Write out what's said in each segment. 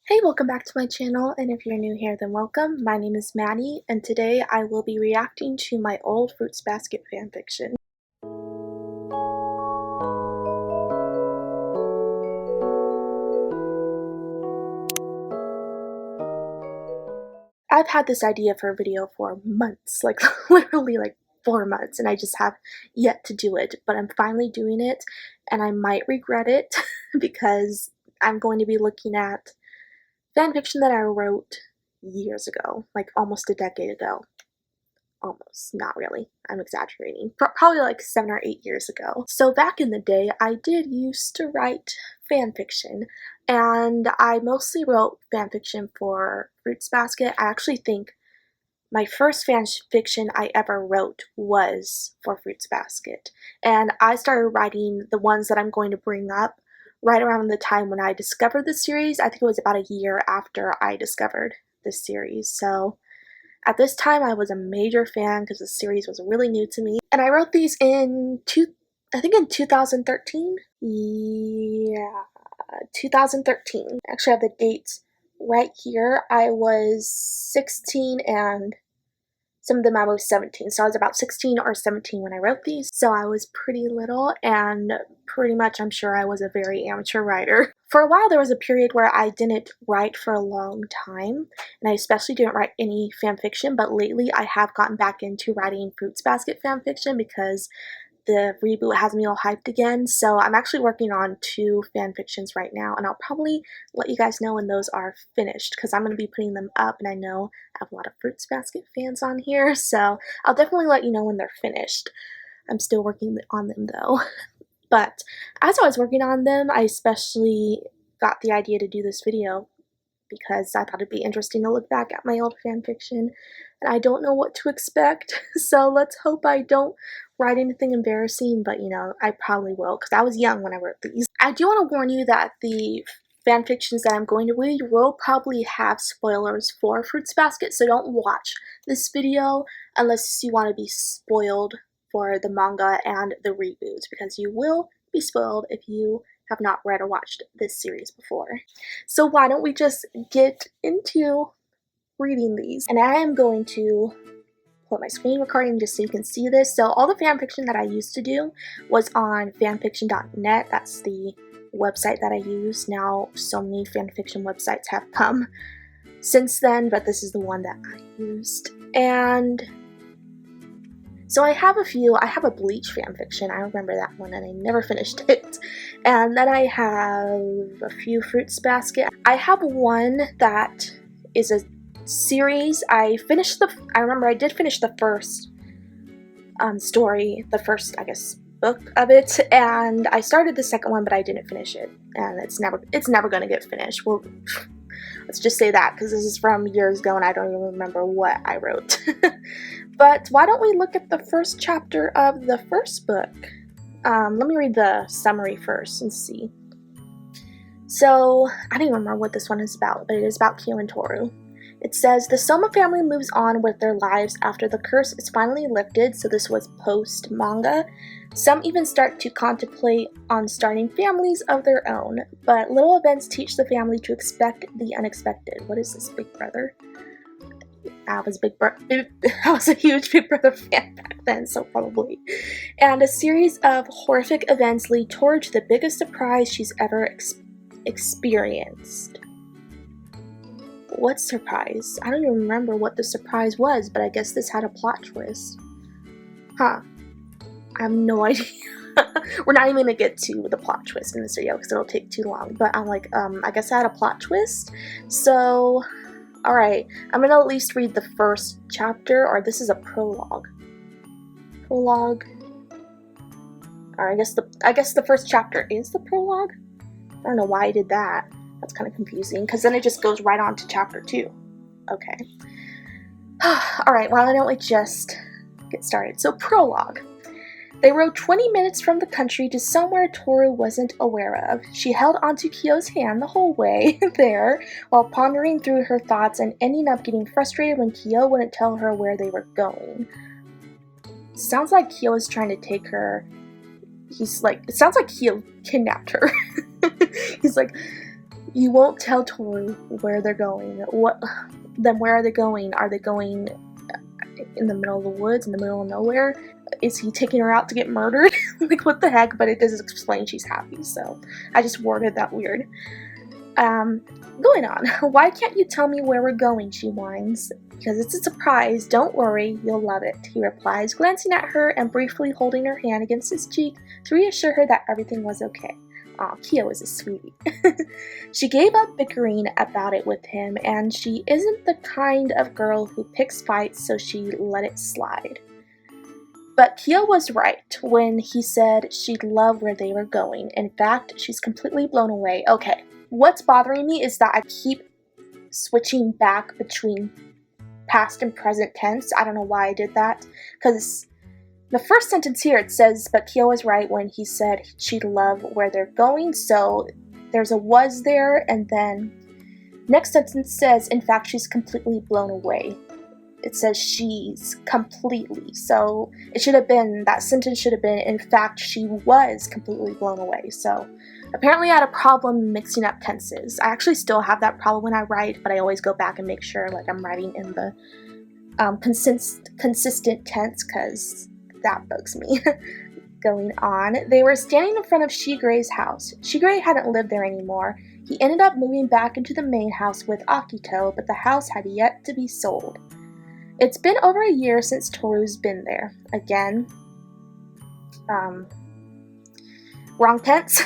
Hey, welcome back to my channel, and if you're new here, then welcome. My name is Maddie, and today I will be reacting to my old Fruits Basket fanfiction. I've had this idea for a video for months, like literally like 4 months, and I just have yet to do it, but I'm finally doing it, and I might regret it because I'm going to be looking at fanfiction that I wrote years ago, like almost a decade ago. Almost, not really, I'm exaggerating. Probably like 7 or 8 years ago. So back in the day, I did used to write fanfiction, and I mostly wrote fanfiction for Fruits Basket. I actually think my first fanfiction I ever wrote was for Fruits Basket, and I started writing the ones that I'm going to bring up right around the time when I discovered the series. I think it was about a year after I discovered this series. So at this time, I was a major fan because the series was really new to me. And I wrote these in 2013? Yeah, 2013. I actually have the dates right here. I was 16 and some of them I was 17. So I was about 16 or 17 when I wrote these. So I was pretty little, and pretty much I'm sure I was a very amateur writer. For a while there was a period where I didn't write for a long time, and I especially didn't write any fanfiction, but lately I have gotten back into writing Fruits Basket fanfiction because the reboot has me all hyped again. So I'm actually working on 2 fanfictions right now, and I'll probably let you guys know when those are finished because I'm going to be putting them up, and I know I have a lot of Fruits Basket fans on here, so I'll definitely let you know when they're finished. I'm still working on them though. But as I was working on them, I especially got the idea to do this video because I thought it'd be interesting to look back at my old fanfiction, and I don't know what to expect, so let's hope I don't write anything embarrassing, but you know, I probably will, because I was young when I wrote these. I do want to warn you that the fanfictions that I'm going to read will probably have spoilers for Fruits Basket, so don't watch this video unless you want to be spoiled for the manga and the reboots, because you will be spoiled if you have not read or watched this series before. So why don't we just get into reading these? And I am going to put my screen recording just so you can see this. So all the fanfiction that I used to do was on fanfiction.net. That's the website that I use. Now so many fanfiction websites have come since then, but this is the one that I used. And so I have a few. I have a Bleach fanfiction. I remember that one, and I never finished it. And then I have a few Fruits Basket. I have one that is a series. I remember I did finish the first story, the first, I guess, book of it, and I started the second one, but I didn't finish it, and it's never gonna get finished. Well, let's just say that, because this is from years ago and I don't even remember what I wrote. But why don't we look at the first chapter of the first book? Let me read the summary first and see. So, I don't even remember what this one is about, but it is about Kyo and Toru. It says, the Soma family moves on with their lives after the curse is finally lifted, so this was post-manga. Some even start to contemplate on starting families of their own, but little events teach the family to expect the unexpected. What is this, Big Brother? I was a huge Big Brother fan back then, so probably. And a series of horrific events lead towards the biggest surprise she's ever experienced. What surprise? I don't even remember what the surprise was, but I guess this had a plot twist. Huh. I have no idea. We're not even gonna get to the plot twist in this video because it'll take too long, but I'm like, I guess I had a plot twist. So, alright, I'm gonna at least read the first chapter, or this is a prologue. Prologue. Or I guess the first chapter is the prologue? I don't know why I did that. That's kind of confusing, because then it just goes right on to chapter 2. Okay. Alright, why don't we just get started? So, prologue. They rode 20 minutes from the country to somewhere Toru wasn't aware of. She held onto Kyo's hand the whole way there, while pondering through her thoughts and ending up getting frustrated when Kyo wouldn't tell her where they were going. Sounds like Kyo is trying to take her. It sounds like Kyo kidnapped her. He's like, You won't tell Toru where they're going. Then where are they going? Are they going in the middle of the woods, in the middle of nowhere? Is he taking her out to get murdered? Like, what the heck? But it doesn't explain she's happy, so I just worded that weird. Going on. Why can't you tell me where we're going, she whines. Because it's a surprise. Don't worry, you'll love it, he replies, glancing at her and briefly holding her hand against his cheek to reassure her that everything was okay. Aw, Kyo is a sweetie. She gave up bickering about it with him, and she isn't the kind of girl who picks fights, so she let it slide. But Kyo was right when he said she'd love where they were going. In fact, she's completely blown away. Okay, what's bothering me is that I keep switching back between past and present tense. I don't know why I did that, because the first sentence here, it says, but Kyo was right when he said she'd love where they're going, so there's a was there, and then next sentence says, in fact, she's completely blown away. It says she's completely, so it should have been, that sentence should have been, in fact, she was completely blown away. So apparently I had a problem mixing up tenses. I actually still have that problem when I write, but I always go back and make sure like I'm writing in the consistent tense, because that bugs me. Going on, they were standing in front of Shigeru's house. Shigure hadn't lived there anymore. He ended up moving back into the main house with Akito, but the house had yet to be sold. It's been over a year since Toru's been there. Again, wrong tense.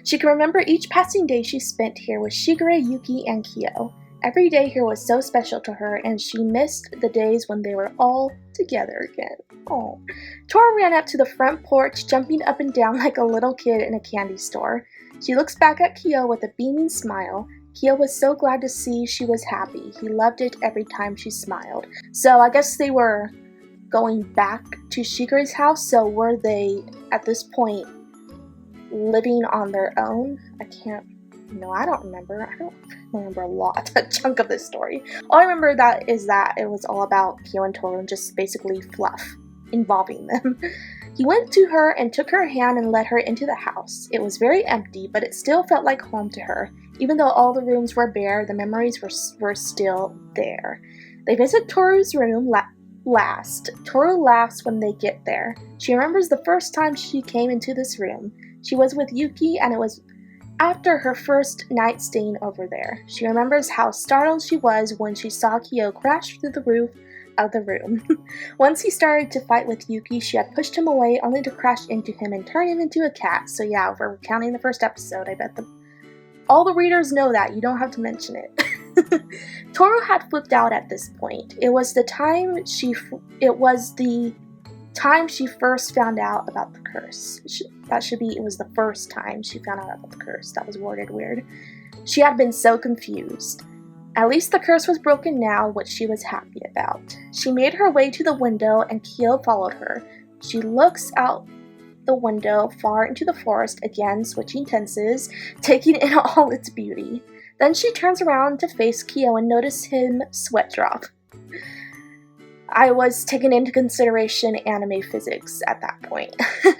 She can remember each passing day she spent here with Shigure, Yuki, and Kyo. Every day here was so special to her, and she missed the days when they were all together again. Oh. Toru ran up to the front porch, jumping up and down like a little kid in a candy store. She looks back at Kyo with a beaming smile. Kyo was so glad to see she was happy. He loved it every time she smiled. So I guess they were going back to Shigure's house, so were they, at this point, living on their own? I don't remember a lot, a chunk of this story. All I remember that is that it was all about Kyo and Toru and just basically fluff involving them. He went to her and took her hand and led her into the house. It was very empty, but it still felt like home to her. Even though all the rooms were bare, the memories were still there. They visit Toru's room last. Toru laughs when they get there. She remembers the first time she came into this room. She was with Yuki, and it was after her first night staying over there. She remembers how startled she was when she saw Kyo crash through the roof of the room. Once he started to fight with Yuki, she had pushed him away only to crash into him and turn him into a cat. So yeah, if we're counting the first episode, I bet all the readers know that. You don't have to mention it. Toru had flipped out at this point. It was the time she first found out about the curse. It was the first time she found out about the curse. That was worded weird. She had been so confused. At least the curse was broken now, which she was happy about. She made her way to the window, and Kyo followed her. She looks out the window far into the forest, again switching tenses, taking in all its beauty. Then she turns around to face Kyo and notice him sweat drop. I was taking into consideration anime physics at that point.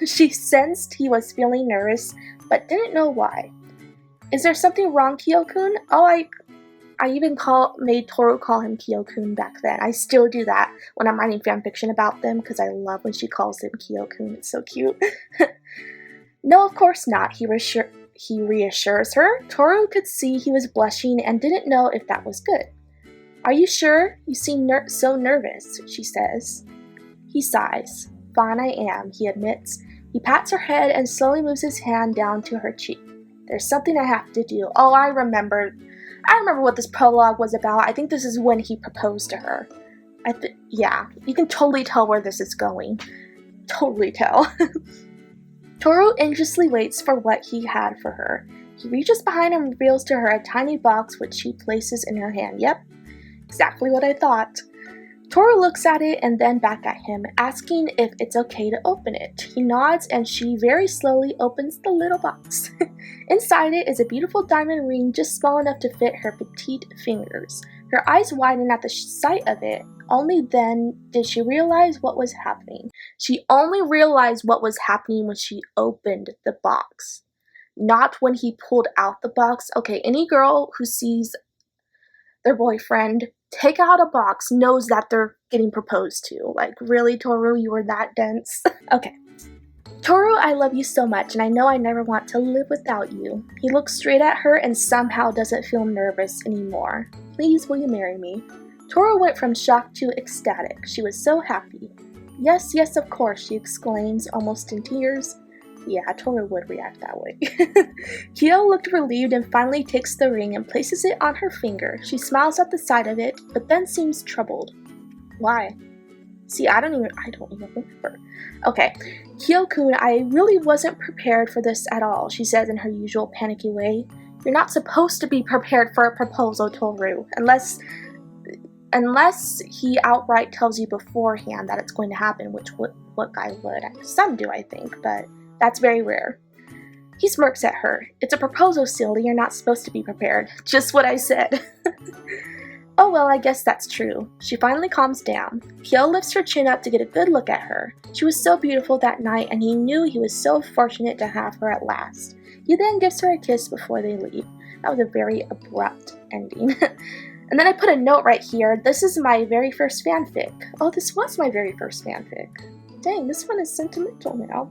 She sensed he was feeling nervous, but didn't know why. Is there something wrong, Kyo-kun? Oh, I even made Toru call him Kyo-kun back then. I still do that when I'm writing fanfiction about them, because I love when she calls him Kyo-kun. It's so cute. No, of course not, he reassures her. Toru could see he was blushing and didn't know if that was good. Are you sure? You seem so nervous, she says. He sighs. Fine, I am, he admits. He pats her head and slowly moves his hand down to her cheek. There's something I have to do. Oh, I remember what this prologue was about. I think this is when he proposed to her. Yeah, you can totally tell where this is going. Totally tell. Toru anxiously waits for what he had for her. He reaches behind and reveals to her a tiny box which she places in her hand. Yep, exactly what I thought. Toru looks at it and then back at him, asking if it's okay to open it. He nods and she very slowly opens the little box. Inside it is a beautiful diamond ring just small enough to fit her petite fingers. Her eyes widen at the sight of it. Only then did she realize what was happening. She only realized what was happening when she opened the box. not when he pulled out the box. Okay, any girl who sees their boyfriend take out a box knows that they're getting proposed to. Like, really, Toru, you were that dense? Okay. Toru, I love you so much, and I know I never want to live without you. He looks straight at her and somehow doesn't feel nervous anymore. Please, will you marry me? Toru went from shocked to ecstatic. She was so happy. Yes, yes, of course, she exclaims, almost in tears. Yeah, Toru would react that way. Kyo looked relieved and finally takes the ring and places it on her finger. She smiles at the sight of it, but then seems troubled. Why? See, I don't even remember. Okay, Kyo-kun, I really wasn't prepared for this at all, she says in her usual panicky way. You're not supposed to be prepared for a proposal, Toru, unless he outright tells you beforehand that it's going to happen, which what guy would? Some do, I think, but that's very rare. He smirks at her. It's a proposal, silly. You're not supposed to be prepared. Just what I said. Oh well, I guess that's true. She finally calms down. Kyo lifts her chin up to get a good look at her. She was so beautiful that night, and he knew he was so fortunate to have her at last. He then gives her a kiss before they leave. That was a very abrupt ending. And then I put a note right here. This is my very first fanfic. Oh, this was my very first fanfic. Dang, this one is sentimental now.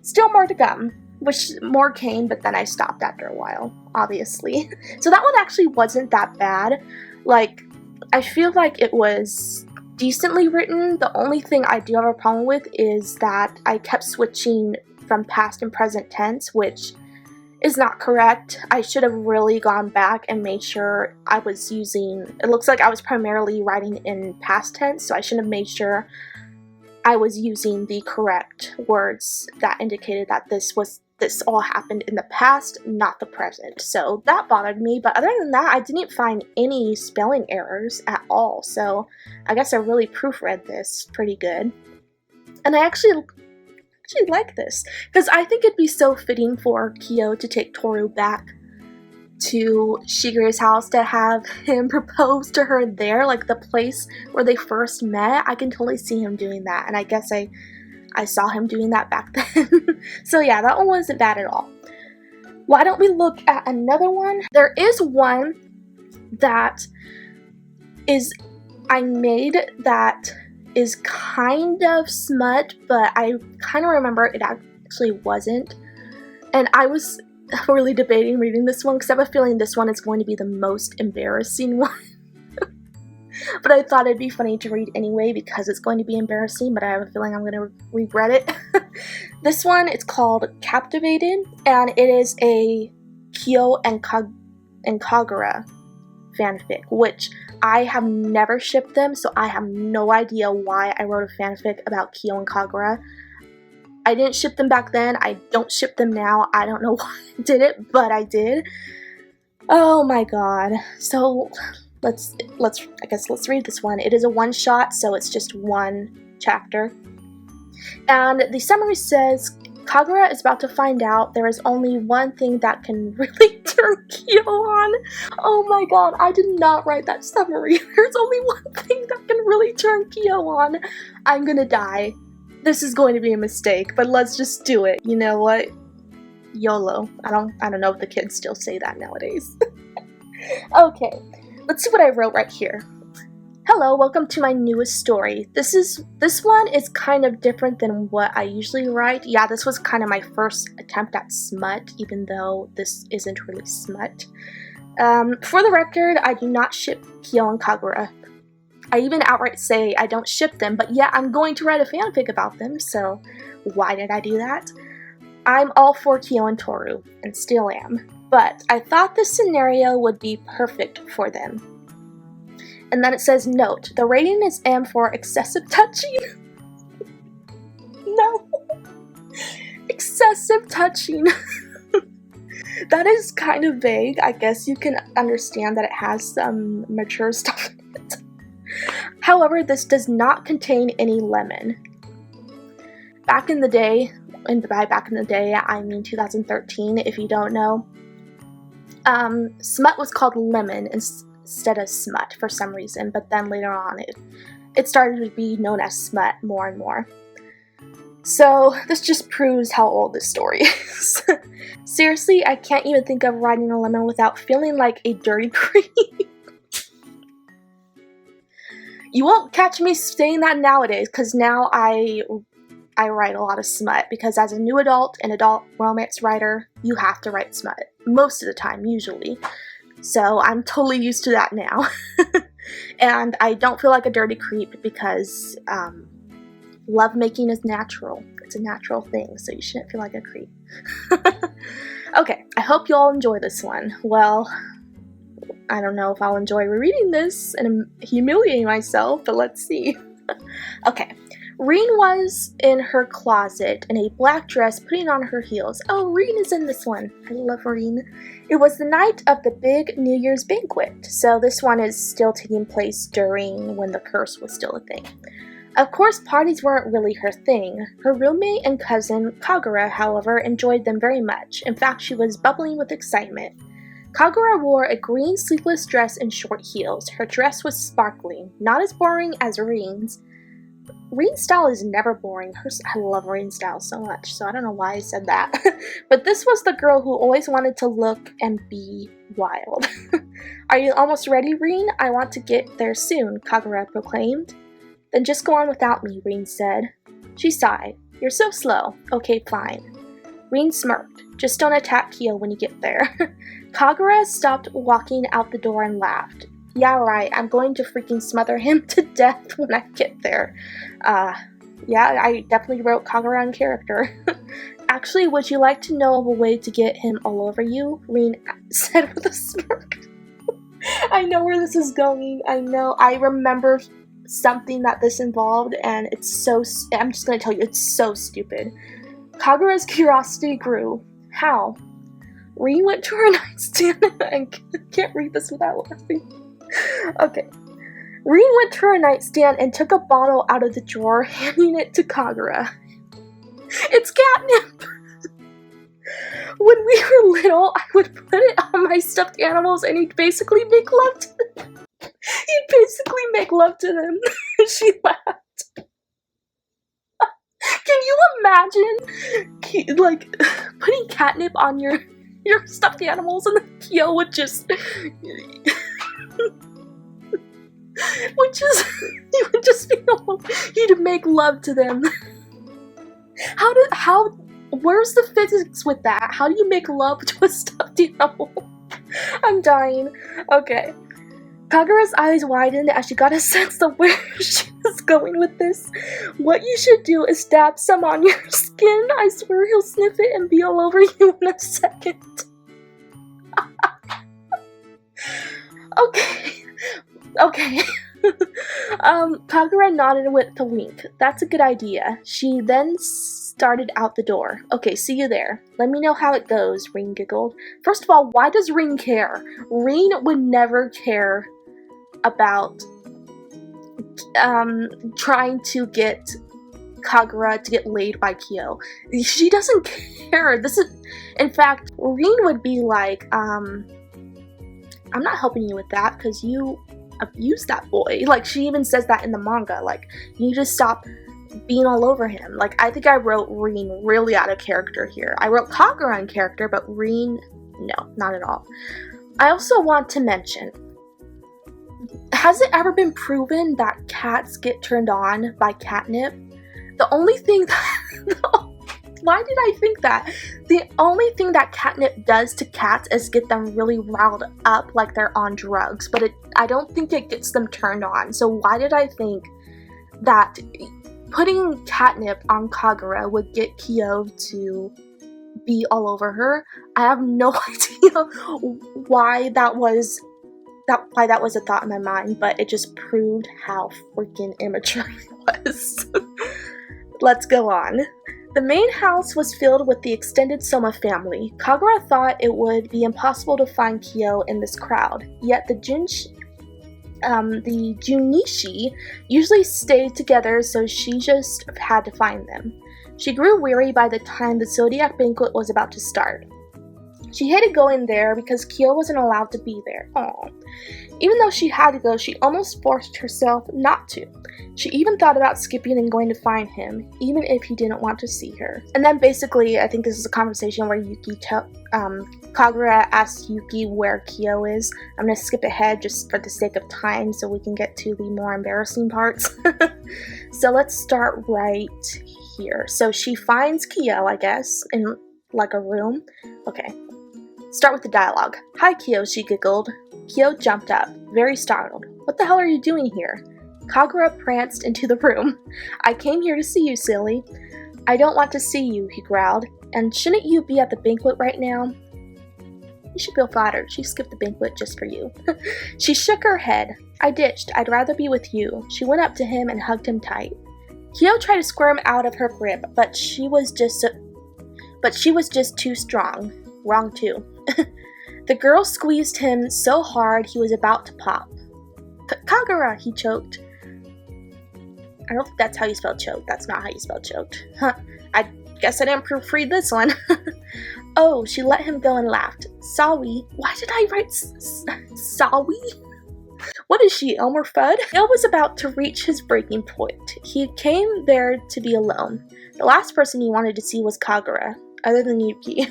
Still more to come. Which more came, but then I stopped after a while, obviously. So that one actually wasn't that bad. Like, I feel like it was decently written. The only thing I do have a problem with is that I kept switching from past and present tense, which is not correct. I should have really gone back and made sure I was using, it looks like I was primarily writing in past tense, so I should have made sure I was using the correct words that indicated that this all happened in the past, not the present. So that bothered me, but other than that, I didn't find any spelling errors at all. So I guess I really proofread this pretty good. And I actually like this, because I think it'd be so fitting for Kyo to take Toru back to Shigeru's house to have him propose to her there, like the place where they first met. I can totally see him doing that, and I guess I saw him doing that back then. So yeah, that one wasn't bad at all. Why don't we look at another one? There is one that I made that is kind of smut, but I kind of remember it actually wasn't. And I was really debating reading this one because I have a feeling this one is going to be the most embarrassing one. But I thought it'd be funny to read anyway because it's going to be embarrassing, but I have a feeling I'm going to regret it. This one, it's called Captivated, and it is a Kyo and Kagura fanfic, which I have never shipped them, so I have no idea why I wrote a fanfic about Kyo and Kagura. I didn't ship them back then, I don't ship them now, I don't know why I did it, but I did. Oh my god. So let's read this one. It is a one-shot, so it's just one chapter. And the summary says, Kagura is about to find out there is only one thing that can really turn Kyo on. Oh my god, I did not write that summary. There's only one thing that can really turn Kyo on. I'm gonna die. This is going to be a mistake, but let's just do it. You know what? YOLO. I don't know if the kids still say that nowadays. Okay. Let's see what I wrote right here. Hello, welcome to my newest story. This one is kind of different than what I usually write. Yeah, this was kind of my first attempt at smut, even though this isn't really smut. For the record, I do not ship Kyo and Kagura. I even outright say I don't ship them, but yeah, I'm going to write a fanfic about them, so why did I do that? I'm all for Kyo and Toru, and still am. But I thought this scenario would be perfect for them. And then it says, note, the rating is M for excessive touching. No. Excessive touching. That is kind of vague. I guess you can understand that it has some mature stuff in it. However, this does not contain any lemon. Back in the day, and by back in the day, I mean 2013, if you don't know, smut was called lemon instead of smut for some reason, but then later on it started to be known as smut more and more. So this just proves how old this story is. Seriously, I can't even think of riding a lemon without feeling like a dirty creep. You won't catch me saying that nowadays, because now I write a lot of smut, because as a new adult, an adult romance writer, you have to write smut. Most of the time, usually. So I'm totally used to that now. And I don't feel like a dirty creep because lovemaking is natural. It's a natural thing, so you shouldn't feel like a creep. Okay, I hope you all enjoy this one. Well, I don't know if I'll enjoy rereading this and humiliating myself, but let's see. Okay. Reen was in her closet in a black dress putting on her heels. Oh, Reen is in this one. I love Reen. It was the night of the big New Year's banquet, so this one is still taking place during when the curse was still a thing. Of course, parties weren't really her thing. Her roommate and cousin, Kagura, however, enjoyed them very much. In fact, she was bubbling with excitement. Kagura wore a green sleeveless dress and short heels. Her dress was sparkling, not as boring as Reen's. Reen's style is never boring. I love Reen's style so much, so I don't know why I said that. But this was the girl who always wanted to look and be wild. Are you almost ready, Reen? I want to get there soon, Kagura proclaimed. Then just go on without me, Reen said. She sighed. You're so slow. Okay, fine. Reen smirked. Just don't attack Kyo when you get there. Kagura stopped walking out the door and laughed. Yeah, right, I'm going to freaking smother him to death when I get there. Yeah, I definitely wrote Kagura in character. Actually, would you like to know of a way to get him all over you? Reen said with a smirk. I know where this is going. I know. I remember something that this involved, and it's so, I'm just going to tell you, it's so stupid. Kagura's curiosity grew. How? Reen went to her nightstand. I can't read this without laughing. Okay. Reen went to her nightstand and took a bottle out of the drawer, handing it to Kagura. It's catnip! When we were little, I would put it on my stuffed animals and he'd basically make love to them. He'd basically make love to them. She laughed. Can you imagine, like, putting catnip on your stuffed animals and then Kyo would just... you would just be you'd make love to them. Where's the physics with that? How do you make love to a stuffed animal? I'm dying. Okay. Kagura's eyes widened as she got a sense of where she was going with this. What you should do is dab some on your skin. I swear he'll sniff it and be all over you in a second. Okay. Kagura nodded with a wink. That's a good idea. She then started out the door. Okay, see you there. Let me know how it goes, Reen giggled. First of all, why does Reen care? Reen would never care about trying to get Kagura to get laid by Kyo. She doesn't care. In fact, Reen would be like, I'm not helping you with that because you abused that boy. Like, she even says that in the manga. Like, you need to stop being all over him. Like, I think I wrote Reen really out of character here. I wrote Kagura in character, but Reen, no, not at all. I also want to mention, has it ever been proven that cats get turned on by catnip? The only thing that... Why did I think that? The only thing that catnip does to cats is get them really riled up like they're on drugs, but I don't think it gets them turned on. So why did I think that putting catnip on Kagura would get Kyo to be all over her? I have no idea why that was a thought in my mind, but it just proved how freaking immature it was. Let's go on. The main house was filled with the extended Soma family. Kagura thought it would be impossible to find Kyo in this crowd, yet the Junichi usually stayed together, so she just had to find them. She grew weary by the time the zodiac banquet was about to start. She hated going there because Kyo wasn't allowed to be there. Aww. Even though she had to go, she almost forced herself not to. She even thought about skipping and going to find him, even if he didn't want to see her. And then basically, I think this is a conversation where Kagura asks Yuki where Kyo is. I'm going to skip ahead just for the sake of time so we can get to the more embarrassing parts. So let's start right here. So she finds Kyo, I guess, in like a room. Okay. Start with the dialogue. "Hi, Kyo," she giggled. Kyo jumped up, very startled. "What the hell are you doing here?" Kagura pranced into the room. "I came here to see you, silly." "I don't want to see you," he growled. "And shouldn't you be at the banquet right now?" "You should feel flattered. She skipped the banquet just for you." She shook her head. "I ditched. I'd rather be with you." She went up to him and hugged him tight. Kyo tried to squirm out of her grip, but she was just too strong. Wrong too. The girl squeezed him so hard he was about to pop. "Kagura," he choked. I don't think that's how you spell choked. That's not how you spell choked. Huh. I guess I didn't proofread this one. Oh, she let him go and laughed. "Sawi? Why did I write Sawi? What is she, Elmer Fudd?" Kyo was about to reach his breaking point. He came there to be alone. The last person he wanted to see was Kagura, other than Yuki.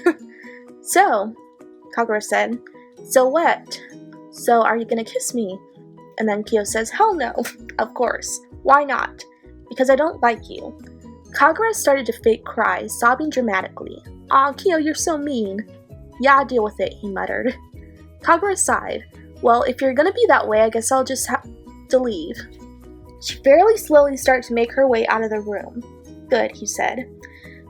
"So," Kagura said. "So what? So are you gonna kiss me?" And then Kyo says, "Hell no, of course. Why not?" "Because I don't like you." Kagura started to fake cry, sobbing dramatically. "Aw, Kyo, you're so mean." "Yeah, I'll deal with it," he muttered. Kagura sighed. "Well, if you're gonna be that way, I guess I'll just have to leave." She fairly slowly started to make her way out of the room. "Good," he said.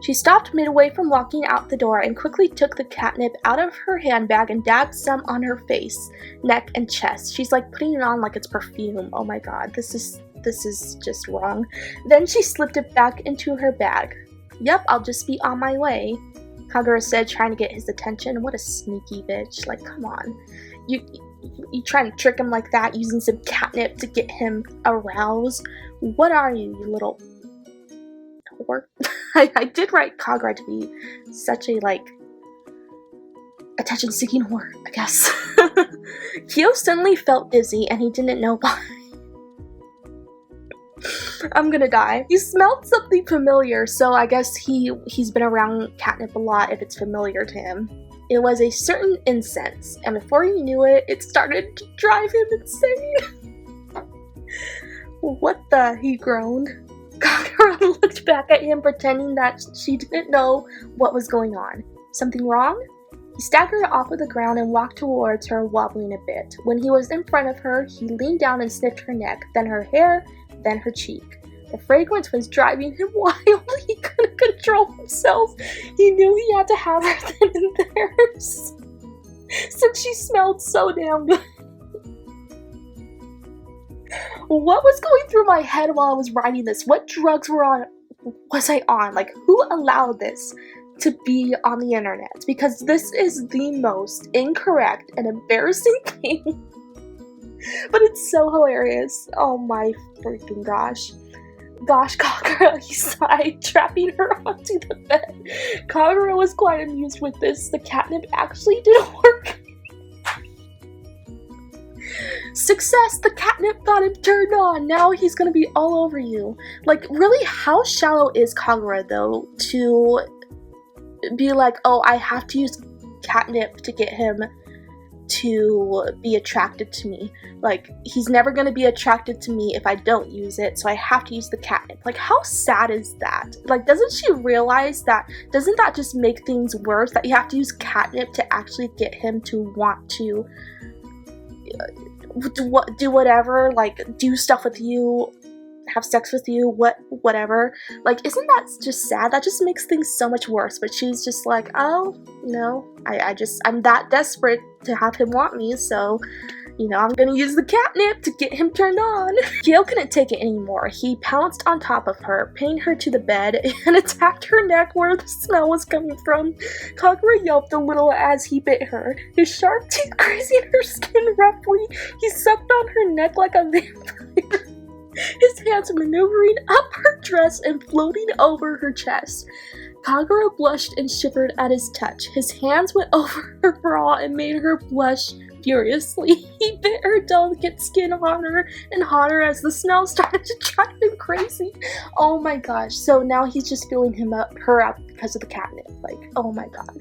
She stopped midway from walking out the door and quickly took the catnip out of her handbag and dabbed some on her face, neck, and chest. She's like putting it on like it's perfume. Oh my god, this is just wrong. Then she slipped it back into her bag. "Yep, I'll just be on my way," Kagura said, trying to get his attention. What a sneaky bitch. Like, come on. You trying to trick him like that, using some catnip to get him aroused? What are you little whore? I did write Kagura to be such a, like, attention-seeking whore, I guess. Kyo suddenly felt dizzy, and he didn't know why. I'm gonna die. He smelled something familiar, so I guess he's been around catnip a lot if it's familiar to him. It was a certain incense, and before he knew it, it started to drive him insane. "What the?" he groaned. Kagura looked back at him, pretending that she didn't know what was going on. "Something wrong?" He staggered off of the ground and walked towards her, wobbling a bit. When he was in front of her, he leaned down and sniffed her neck, then her hair, then her cheek. The fragrance was driving him wild. He couldn't control himself. He knew he had to have her then and there, since she smelled so damn good. What was going through my head while I was writing this? What drugs was I on? Like, who allowed this to be on the internet? Because this is the most incorrect and embarrassing thing. But it's so hilarious. Oh my freaking gosh. "Gosh, Kagura," he sighed, trapping her onto the bed. Kagura was quite amused with this. The catnip actually did work. Success! The catnip got him turned on. Now he's gonna be all over you. Like, really, how shallow is Kagura, though, to be like, oh, I have to use catnip to get him to be attracted to me. Like, he's never going to be attracted to me if I don't use it, so I have to use the catnip. Like, how sad is that? Like, doesn't she realize that, doesn't that just make things worse, that you have to use catnip to actually get him to want to do whatever, like, do stuff with you, have sex with you, whatever. Like, isn't that just sad? That just makes things so much worse. But she's just like, oh, no, I'm that desperate to have him want me, so, you know, I'm gonna use the catnip to get him turned on. Gail couldn't take it anymore. He pounced on top of her, pinning her to the bed, and attacked her neck where the smell was coming from. Kagura yelped a little as he bit her, his sharp teeth grazing her skin roughly. He sucked on her neck like a vampire, his hands maneuvering up her dress and floating over her chest. Kagura blushed and shivered at his touch. His hands went over her bra and made her blush furiously. He bit her delicate skin hotter and hotter as the smell started to drive him crazy. Oh my gosh. So now he's just feeling her up because of the catnip. Like, oh my god.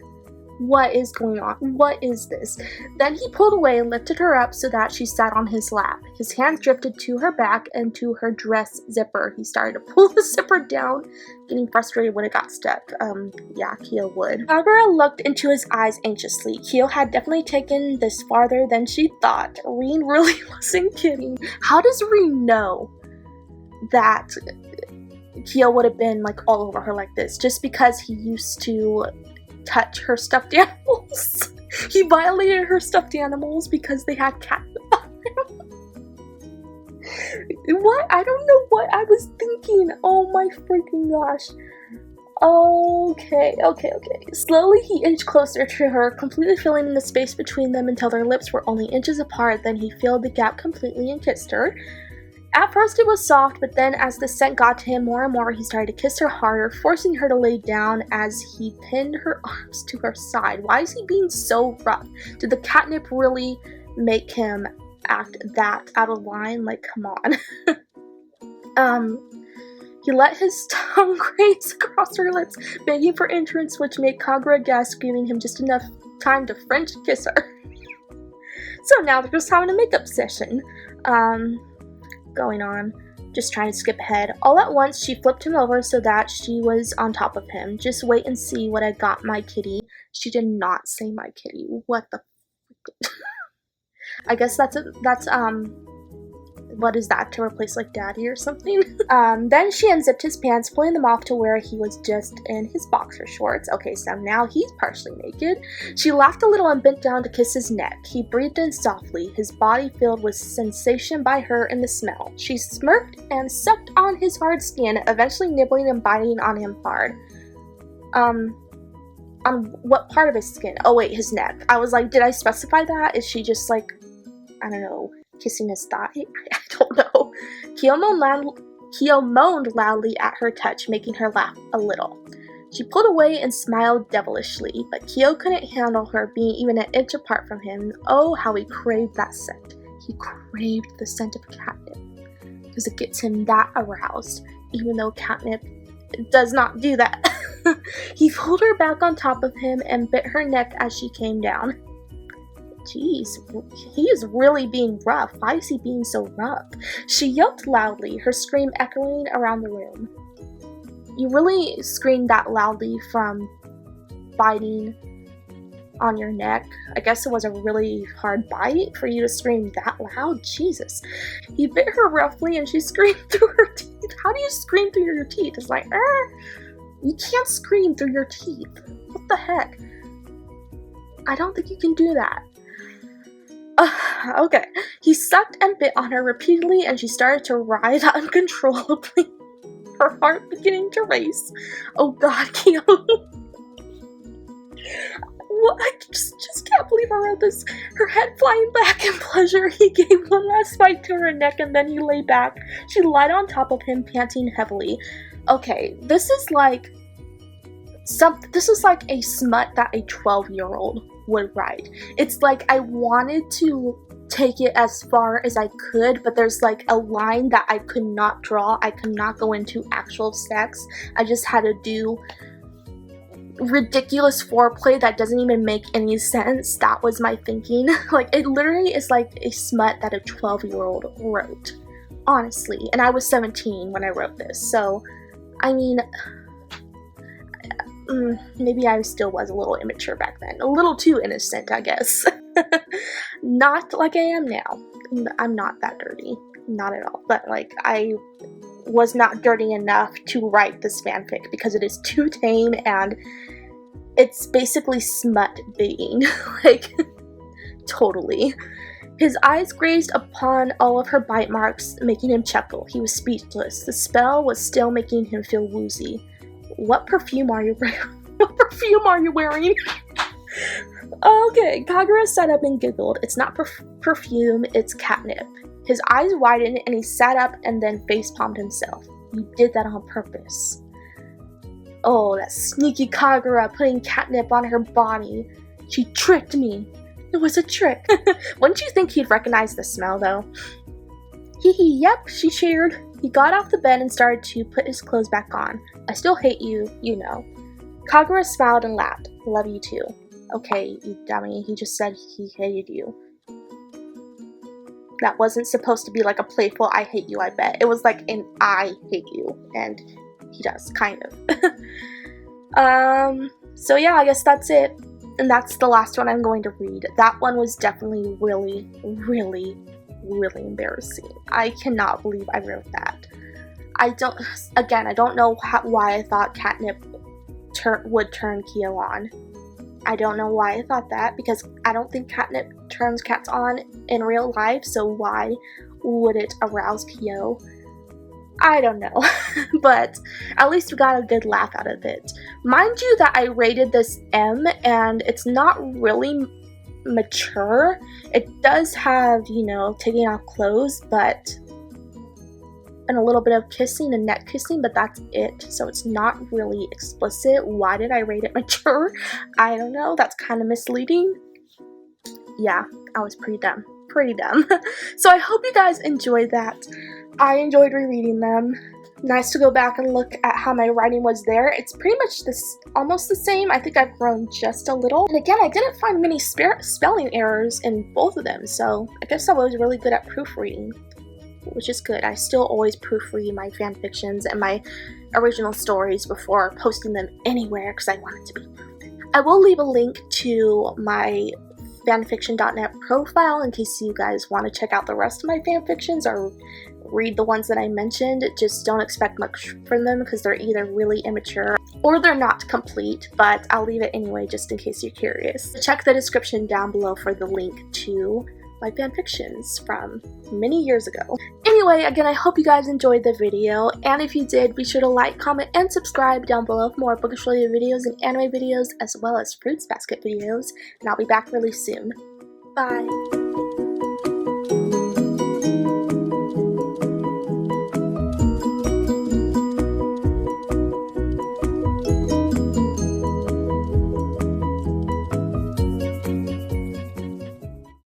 What is going on? What is this? Then he pulled away and lifted her up so that she sat on his lap. His hands drifted to her back and to her dress zipper. He started to pull the zipper down, getting frustrated when it got stuck. Yeah, Kyo would. Kagura looked into his eyes anxiously. Kyo had definitely taken this farther than she thought. Rin really wasn't kidding. How does Rin know that Kyo would have been like all over her like this? Just because he used to touch her stuffed animals. He violated her stuffed animals because they had catnip on them. What? I don't know what I was thinking. Oh my freaking gosh. Okay. Slowly he inched closer to her, completely filling in the space between them until their lips were only inches apart. Then he filled the gap completely and kissed her. At first it was soft, but then as the scent got to him more and more, he started to kiss her harder, forcing her to lay down as he pinned her arms to her side. Why is he being so rough? Did the catnip really make him act that out of line? Like, come on. He let his tongue graze across her lips, begging for entrance, which made Kagura gasp, giving him just enough time to French kiss her. So now they're just having a makeup session. Going on, just trying to skip ahead. All at once, she flipped him over so that she was on top of him. Just wait and see what I got, my kitty. She did not say my kitty. What the I guess that's what is that, to replace like daddy or something? Then she unzipped his pants, pulling them off to where he was just in his boxer shorts. Okay, so now he's partially naked. She laughed a little and bent down to kiss his neck. He breathed in softly, his body filled with sensation by her and the smell. She smirked and sucked on his hard skin, eventually nibbling and biting on him hard. On what part of his skin? Oh wait, his neck. I was like, did I specify that? Is she just like, I don't know, kissing his thigh? I don't know. Kyo moaned loudly at her touch, making her laugh a little. She pulled away and smiled devilishly, but Kyo couldn't handle her being even an inch apart from him. Oh, how he craved that scent. He craved the scent of catnip, because it gets him that aroused, even though catnip does not do that. He pulled her back on top of him and bit her neck as she came down. Jeez, he is really being rough. Why is he being so rough? She yelped loudly, her scream echoing around the room. You really screamed that loudly from biting on your neck? I guess it was a really hard bite for you to scream that loud? Jesus. He bit her roughly and she screamed through her teeth. How do you scream through your teeth? It's like, you can't scream through your teeth. What the heck? I don't think you can do that. Okay. He sucked and bit on her repeatedly and she started to writhe uncontrollably, her heart beginning to race. Oh god, Kyo. What? I just can't believe I read this. Her head flying back in pleasure, he gave one last bite to her neck and then he lay back. She lied on top of him, panting heavily. Okay, this is like a smut that a 12-year-old would write. It's like I wanted to take it as far as I could, but there's like a line that I could not draw. I could not go into actual sex. I just had to do ridiculous foreplay that doesn't even make any sense. That was my thinking. Like, it literally is like a smut that a 12-year-old wrote, honestly. And I was 17 when I wrote this, so I mean, maybe I still was a little immature back then. A little too innocent, I guess. Not like I am now. I'm not that dirty. Not at all. But, like, I was not dirty enough to write this fanfic because it is too tame and it's basically smut baiting. Like, totally. His eyes grazed upon all of her bite marks, making him chuckle. He was speechless. The spell was still making him feel woozy. What perfume are you wearing? What perfume are you wearing? Okay, Kagura sat up and giggled. It's not perfume, it's catnip. His eyes widened and he sat up and then facepalmed himself. You did that on purpose. Oh, that sneaky Kagura putting catnip on her body. She tricked me. It was a trick. Wouldn't you think he'd recognize the smell, though? Hee hee, yep, she cheered. He got off the bed and started to put his clothes back on. I still hate you, you know. Kagura smiled and laughed. Love you too. Okay, you dummy, he just said he hated you. That wasn't supposed to be like a playful I hate you, I bet. It was like an I hate you, and he does, kind of. So yeah, I guess that's it. And that's the last one I'm going to read. That one was definitely really, really, really embarrassing. I cannot believe I wrote that. I don't know why I thought catnip would turn Kyo on. I don't know why I thought that, because I don't think catnip turns cats on in real life, so why would it arouse Kyo? I don't know, but at least we got a good laugh out of it. Mind you that I rated this M, and it's not really mature. It does have, you know, taking off clothes, and a little bit of kissing and neck kissing, but that's it. So it's not really explicit. Why did I rate it mature? I don't know. That's kind of misleading. Yeah, I was pretty dumb. So I hope you guys enjoyed that. I enjoyed rereading them. Nice to go back and look at how my writing was there. It's pretty much almost the same. I think I've grown just a little. And again, I didn't find many spelling errors in both of them, so I guess I was really good at proofreading, which is good. I still always proofread my fan fictions and my original stories before posting them anywhere because I want it to be perfect. I will leave a link to my fanfiction.net profile in case you guys want to check out the rest of my fanfictions or read the ones that I mentioned. Just don't expect much from them because they're either really immature or they're not complete, but I'll leave it anyway just in case you're curious. Check the description down below for the link to my fanfictions from many years ago. Anyway, again, I hope you guys enjoyed the video, and if you did, be sure to like, comment, and subscribe down below for more bookish related videos and anime videos, as well as fruits basket videos, and I'll be back really soon. Bye!